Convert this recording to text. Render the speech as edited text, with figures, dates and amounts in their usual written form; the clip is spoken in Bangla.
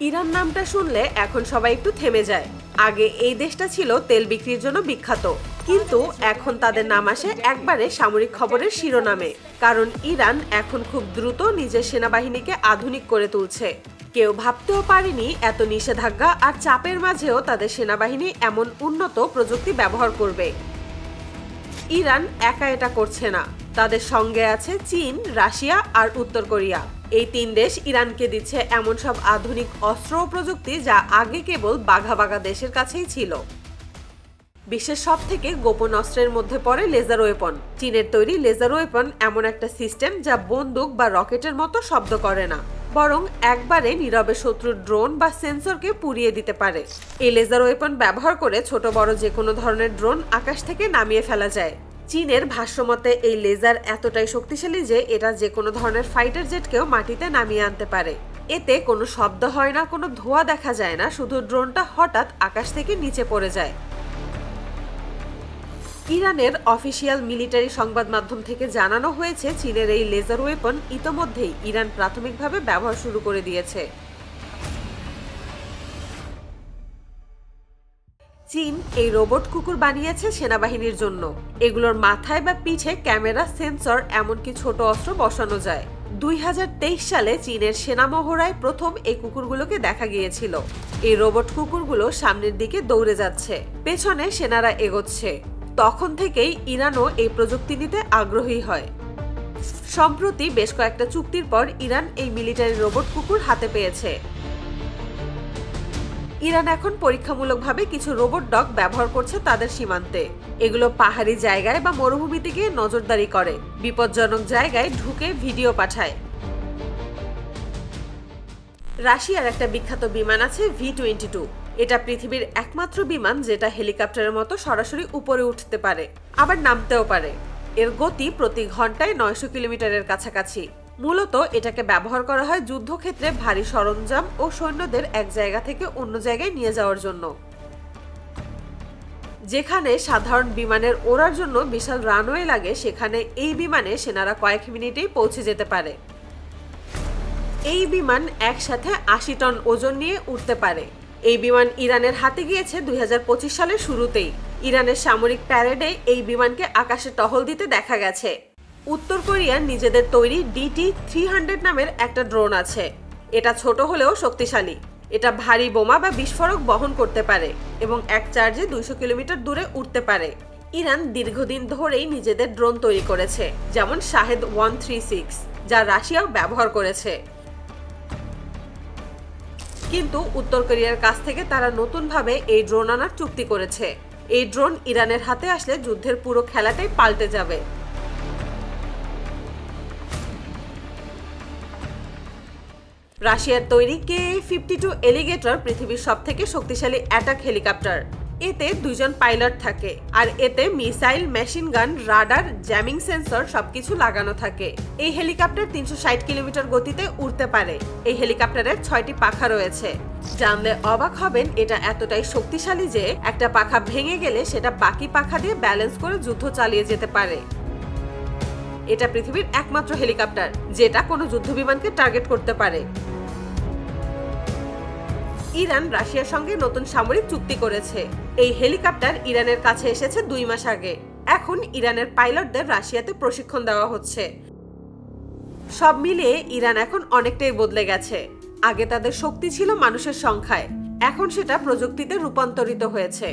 ইরান নামটা শুনলে এখন সবাই একটু থেমে যায়। আগে এই দেশটা ছিল তেল বিক্রির জন্য বিখ্যাত, কিন্তু এখন তাদের নাম আসে একবারে সামরিক খবরের শিরোনামে, কারণ ইরান এখন খুব দ্রুত নিজের সেনাবাহিনীকে আধুনিক করে তুলছে। কেউ ভাবতেও পারেনি এত নিষেধাজ্ঞা আর চাপের মাঝেও তাদের সেনাবাহিনী এমন উন্নত প্রযুক্তি ব্যবহার করবে। ইরান একা এটা করছে না, তাদের সঙ্গে আছে চীন, রাশিয়া আর উত্তর কোরিয়া। এই তিন দেশ ইরানকে দিচ্ছে এমন সব আধুনিক অস্ত্র ও প্রযুক্তি যা আগে কেবল বাঘা বাঘা দেশের কাছেই ছিল। বিশ্বের সব থেকে গোপন অস্ত্রের মধ্যে পড়ে লেজার ওয়েপন। চীনের তৈরি লেজার ওয়েপন এমন একটা সিস্টেম যা বন্দুক বা রকেটের মতো শব্দ করে না, বরং একবারে নীরবে শত্রুর ড্রোন বা সেন্সরকে পুড়িয়ে দিতে পারে। এই লেজার ওয়েপন ব্যবহার করে ছোট বড় যে কোনো ধরনের ড্রোন আকাশ থেকে নামিয়ে ফেলা যায়। চীনের ভাষ্যমতে এই লেজার এতটাই শক্তিশালী যে এটা যে কোনো ধরনের ফাইটার জেটকেও মাটিতে নামিয়ে আনতে পারে। এতে কোনো শব্দ হয় না, কোনো ধোঁয়া দেখা যায় না, শুধু ড্রোনটা হঠাৎ আকাশ থেকে নিচে পড়ে যায়। ইরানের অফিসিয়াল মিলিটারি সংবাদ মাধ্যম থেকে জানানো হয়েছে চীনের এই লেজার ওয়েপন ইতোমধ্যেই ইরান প্রাথমিকভাবে ব্যবহার শুরু করে দিয়েছে। চীন এই রোবট কুকুর বানিয়েছে সেনাবাহিনীর জন্য। এগুলোর মাথায় বা পিঠে ক্যামেরা, সেন্সর, এমনকি ছোট অস্ত্র বসানো যায়। 2023 সালে চীনের সেনা মহড়ায় প্রথম এই কুকুরগুলোকে দেখা গিয়েছিল। এই রোবট কুকুরগুলো সামনের দিকে দৌড়ে যাচ্ছে, পেছনে সেনারা এগোচ্ছে। তখন থেকেই ইরানও এই প্রযুক্তি নিতে আগ্রহী হয়। সম্প্রতি বেশ কয়েকটা চুক্তির পর ইরান এই মিলিটারি রোবট কুকুর হাতে পেয়েছে। ইরান এখন পরীক্ষামূলকভাবে কিছু রোবট ডগ ব্যবহার করছে তাদের সীমান্তে। এগুলো পাহাড়ি জায়গায় বা মরুভূমিতে গিয়ে নজরদারি করে, বিপজ্জনক জায়গায় ঢুকে ভিডিও পাঠায়। রাশিয়ার একটা বিখ্যাত বিমান আছে V-22। এটা পৃথিবীর একমাত্র বিমান যেটা হেলিকপ্টারের মতো সরাসরি উপরে উঠতে পারে, আবার নামতেও পারে। এর গতি প্রতি ঘন্টায় 900 কিলোমিটারের কাছাকাছি। মূলত এটাকে ব্যবহার করা হয় যুদ্ধক্ষেত্রে ভারী সরঞ্জাম ও সৈন্যদের এক জায়গা থেকে অন্য জায়গায় নিয়ে যাওয়ার জন্য। যেখানে সাধারণ বিমানের ওড়ার জন্য বিশাল রানওয়ে লাগে, সেখানে এই বিমানে সেনারা কয়েক মিনিটেই পৌঁছে যেতে পারে। এই বিমান একসাথে 80 টন ওজন নিয়ে উঠতে পারে। এই বিমান ইরানের হাতে গিয়েছে 2025 সালের শুরুতেই। ইরানের সামরিক প্যারেডে এই বিমানকে আকাশে টহল দিতে দেখা গেছে। উত্তর কোরিয়ার নিজেদের তৈরি DT-300 নামের একটা ড্রোন আছে। এটা ছোট হলেও শক্তিশালী। এটা ভারী বোমা বা বিস্ফোরক বহন করতে পারে এবং এক চার্জে 200 কিলোমিটার দূরে উঠতে পারে। ইরান দীর্ঘদিন ধরেই নিজেদের ড্রোন তৈরি করেছে, যেমন শাহেদ 136, যা রাশিয়াও ব্যবহার করেছে। কিন্তু উত্তর কোরিয়ার কাছ থেকে তারা নতুনভাবে এই ড্রোন আনার চুক্তি করেছে। এই ড্রোন ইরানের হাতে আসলে যুদ্ধের পুরো খেলাটাই পাল্টে যাবে। রাশিয়ার তৈরি Ka-52 এলিগেটর পৃথিবীর সবথেকে শক্তিশালী অ্যাটাক হেলিকপ্টার। এতে 2 জন পাইলট থাকে, আর এতে missile, machine gun, radar, jamming sensor সবকিছু লাগানো থাকে। এই হেলিকপ্টার 360 কিলোমিটার গতিতে উড়তে পারে। এই হেলিকপ্টারের 6টি পাখা রয়েছে। জানলে অবাক হবেন, এটা এতটাই শক্তিশালী যে একটা পাখা ভেঙে গেলে সেটা বাকি পাখা দিয়ে ব্যালেন্স করে যুদ্ধ চালিয়ে যেতে পারে। এটা পৃথিবীর একমাত্র হেলিকপ্টার যেটা কোনো যুদ্ধবিমানকে টার্গেট করতে পারে। ইরান রাশিয়ার সঙ্গে নতুন সামরিক চুক্তি করেছে। এই হেলিকপ্টার ইরানের কাছে এসেছে 2 মাস আগে। এখন ইরানের পাইলটদের রাশিয়াতে প্রশিক্ষণ দেওয়া হচ্ছে। সব মিলিয়ে ইরান এখন অনেকটাই বদলে গেছে। আগে তাদের শক্তি ছিল মানুষের সংখ্যায়, এখন সেটা প্রযুক্তিতে রূপান্তরিত হয়েছে।